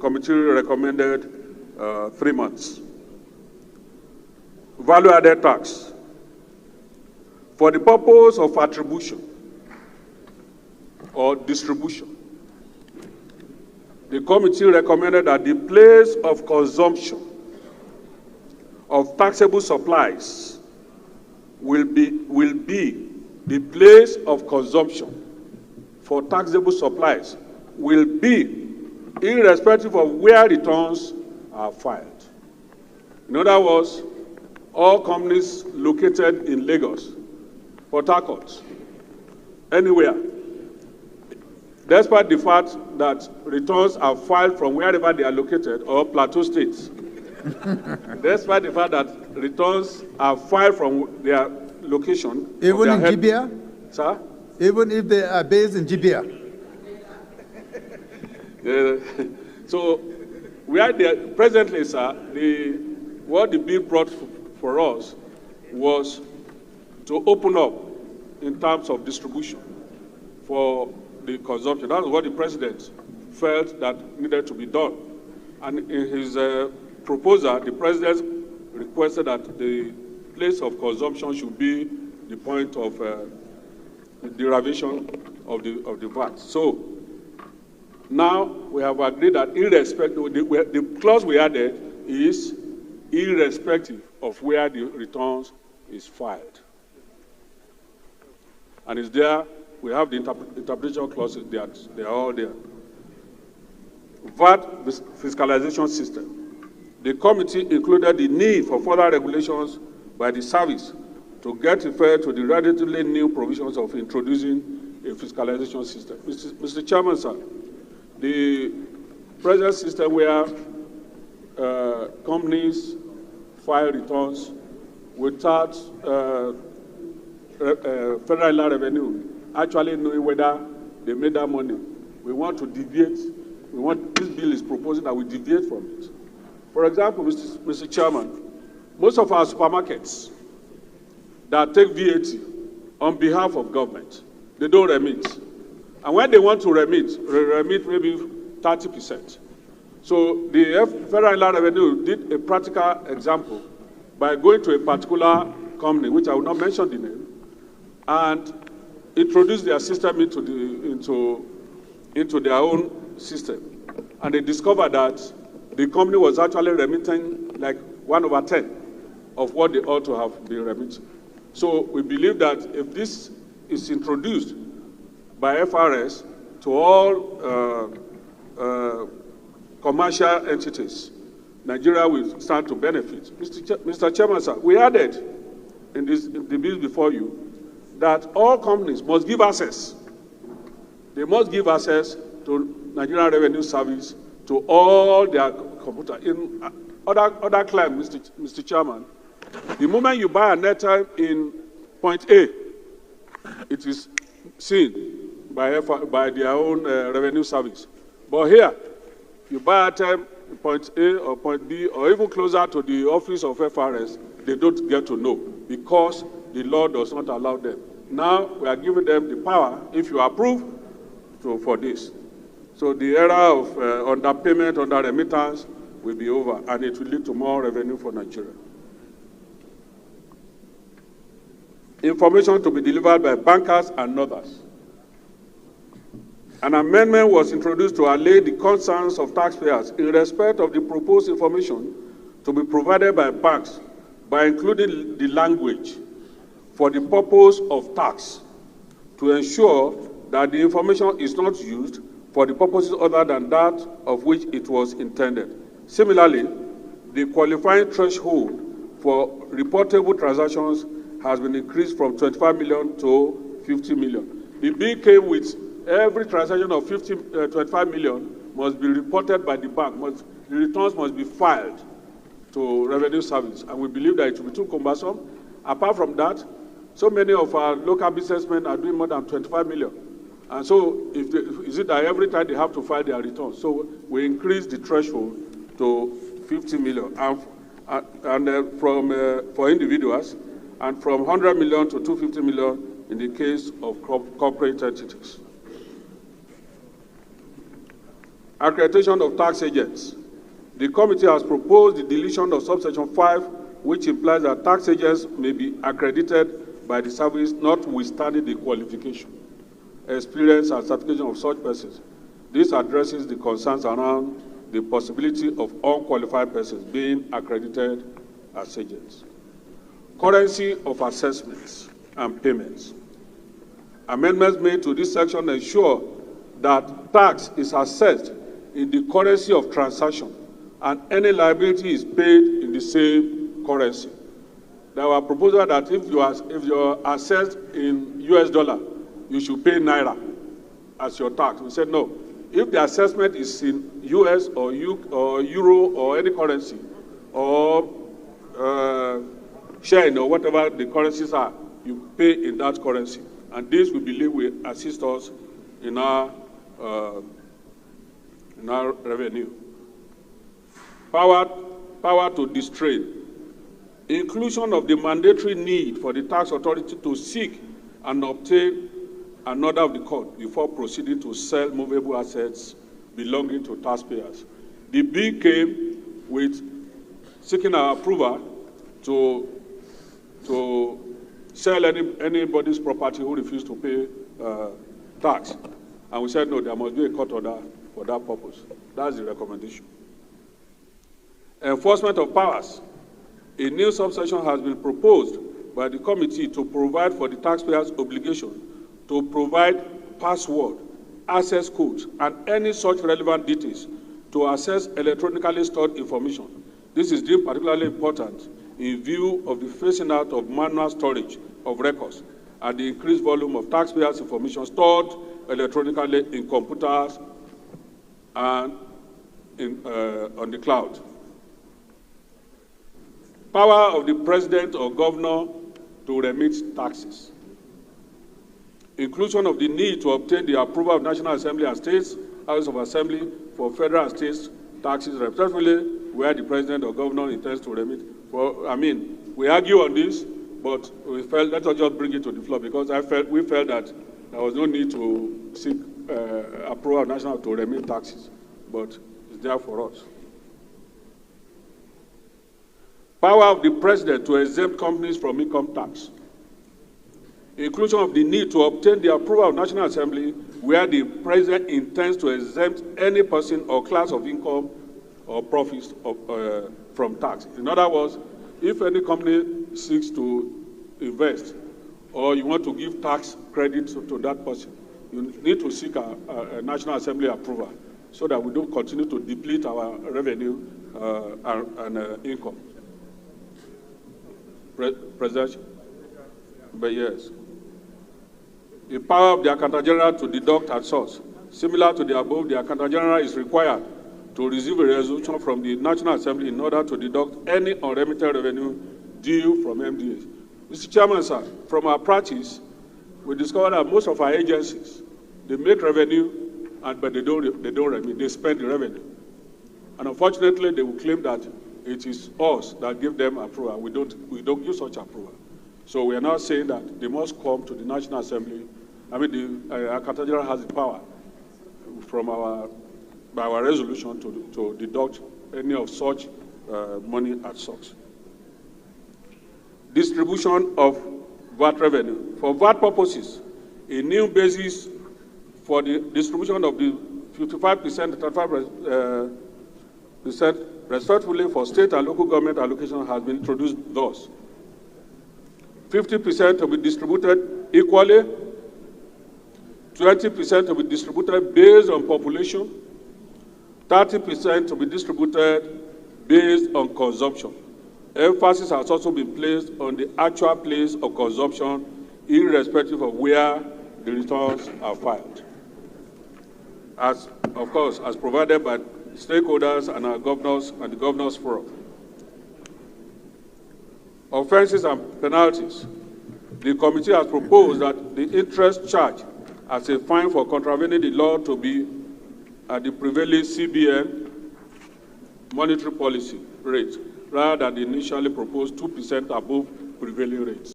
committee recommended 3 months. Value-added tax. For the purpose of attribution or distribution, the committee recommended that the place of consumption of taxable supplies will be the place of consumption for taxable supplies will be irrespective of where returns are filed. In other words, all companies located in Lagos, Port Harcourt, anywhere, despite the fact that returns are filed from wherever they are located, or Plateau States, despite the fact that returns are filed from their location. Even in Gibea? Sir? Even if they are based in Gibea? So, where they are, presently, sir, what the bill brought for us was to open up in terms of distribution for the consumption. That's what the president felt that needed to be done. And in his proposal, the president requested that the place of consumption should be the point of derivation of the VAT. So now we have agreed that irrespective, the clause we added is irrespective of where the returns is filed. And it's there, we have the interpretation clauses, they are all there. VAT fiscalization system. The committee included the need for further regulations by the service to get effect to the relatively new provisions of introducing a fiscalization system. Mr. Chairman, sir, the present system where companies file returns without federal revenue actually knowing whether they made that money. We want to deviate. This bill is proposing that we deviate from it. For example, Mr. Chairman, most of our supermarkets that take VAT on behalf of government, they don't remit. And when they want to remit maybe 30%. So the Federal Revenue did a practical example by going to a particular company, which I will not mention the name, and introduced their system into their own system. And they discovered that the company was actually remitting like 1/10 of what they ought to have been remitting. So we believe that if this is introduced by FRS to all commercial entities, Nigeria will start to benefit. Mr. Chairman, sir, we added in the bill before you that all companies must give access. They must give access to Nigerian Revenue Service to all their computer. In other claims, Mr. Chairman, the moment you buy an airtime in point A, it is seen by their own revenue service. But here, you buy airtime in point A or point B, or even closer to the office of FRS, they don't get to know because the law does not allow them. Now we are giving them the power, if you approve, for this. So the era of underpayment, under remittance will be over, and it will lead to more revenue for Nigeria. Information to be delivered by bankers and others. An amendment was introduced to allay the concerns of taxpayers in respect of the proposed information to be provided by banks by including the language for the purpose of tax to ensure that the information is not used for the purposes other than that of which it was intended. Similarly, the qualifying threshold for reportable transactions has been increased from 25 million to 50 million. The bill came with every transaction of 25 million must be reported by the bank. The returns must be filed to Revenue Service, and we believe that it will be too cumbersome. Apart from that, so many of our local businessmen are doing more than 25 million. And so, is it that every time they have to file their returns? So we increase the threshold to 50 million, for individuals, and from 100 million to 250 million in the case of corporate entities. Accreditation of tax agents. The committee has proposed the deletion of subsection 5, which implies that tax agents may be accredited by the service notwithstanding the qualification, experience, and certification of such persons. This addresses the concerns around the possibility of unqualified persons being accredited as agents. Currency of assessments and payments. Amendments made to this section ensure that tax is assessed in the currency of transaction and any liability is paid in the same currency. There were proposals that if you are assessed in US dollar, you should pay Naira as your tax. We said no. If the assessment is in US or Euro or any currency, or Shen or whatever the currencies are, you pay in that currency. And this, we believe, will assist us in our revenue. Power to distrain. Inclusion of the mandatory need for the tax authority to seek and obtain an order of the court before proceeding to sell movable assets belonging to taxpayers. The bill came with seeking our approval to sell anybody's property who refused to pay tax. And we said, no, there must be a court order for that purpose. That's the recommendation. Enforcement of powers. A new subsection has been proposed by the committee to provide for the taxpayer's obligation to provide password, access codes, and any such relevant details to access electronically stored information. This is deemed particularly important in view of the phasing out of manual storage of records and the increased volume of taxpayers' information stored electronically in computers and on the cloud. Power of the president or governor to remit taxes. Inclusion of the need to obtain the approval of National Assembly and States House of Assembly for federal and state taxes, respectively, where the president or governor intends to remit. We argue on this, but we felt, let us just bring it to the floor, because we felt that there was no need to seek approval of national to remit taxes, but it's there for us. Power of the president to exempt companies from income tax. Inclusion of the need to obtain the approval of National Assembly where the president intends to exempt any person or class of income or profits from tax. In other words, if any company seeks to invest or you want to give tax credit to that person, you need to seek a National Assembly approval so that we don't continue to deplete our revenue and income. President, but yes. The power of the Accountant General to deduct at source. Similar to the above, the Accountant General is required to receive a resolution from the National Assembly in order to deduct any unremitted revenue due from MDAs. Mr. Chairman, sir, from our practice, we discovered that most of our agencies, they make revenue, but they don't remit, they spend the revenue. And unfortunately, they will claim that it is us that give them approval. We don't give such approval. So we are now saying that they must come to the National Assembly. The Accountant General has the power by our resolution to deduct any of such money at source. Distribution of VAT revenue. For VAT purposes, a new basis for the distribution of the 55% and 35% respectively for state and local government allocation has been introduced thus. 50% to be distributed equally, 20% to be distributed based on population, 30% to be distributed based on consumption. Emphasis has also been placed on the actual place of consumption, irrespective of where the returns are filed. As, of course, as provided by stakeholders and our governors and the Governors Forum. Offenses and penalties. The committee has proposed that the interest charge as a fine for contravening the law to be at the prevailing CBN monetary policy rate, rather than the initially proposed 2% above prevailing rates.